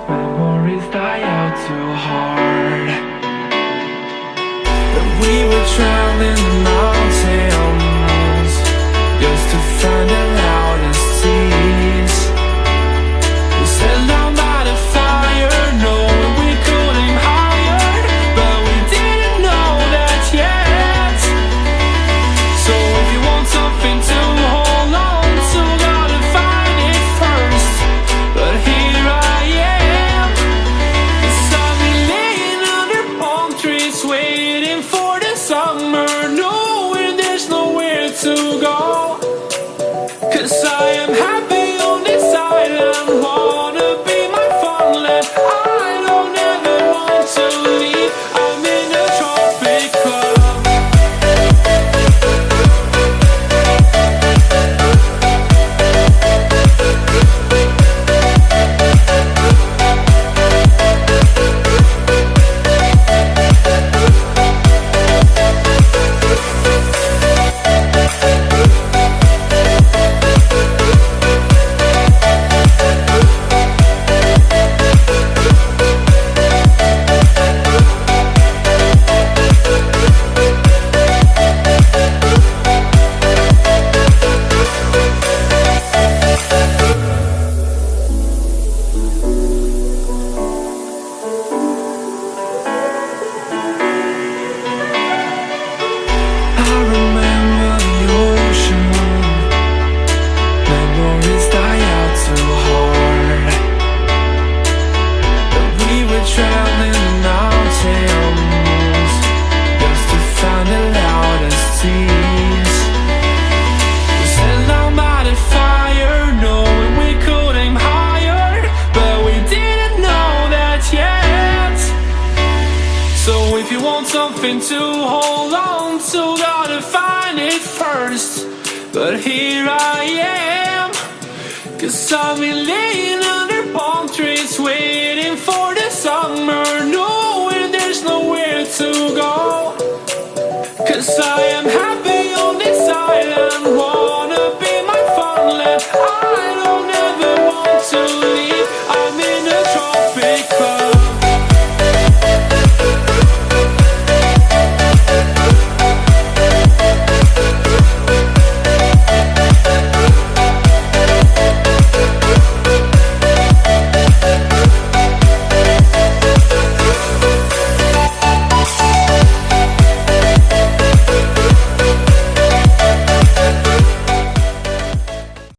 Memories die out too hard. But we were traveling the mountains just to find the loudest seas. We set down by the fire, knowing we could aim higher, but we didn't know that yet. So if you want something to hold on to, gotta find it first. But here I am, beside me laying under palm trees, waiting for the summer, knowing there's nowhere to go. 'Cause I am happy on this island, wanna be my farmland. I don't ever want to leave, I'm in a tropic club. I remember the ocean, memories die out too hard. But we were traveling the mountains just to find the loudest seas. We sat down by the fire, knowing we could aim higher, but we didn't know that yet. So if you want something to hold on to, gotta find it first. But here I am, 'cause I've been laying under palm trees, waiting for the summer, knowing there's nowhere to go. 'Cause I am happy on this island.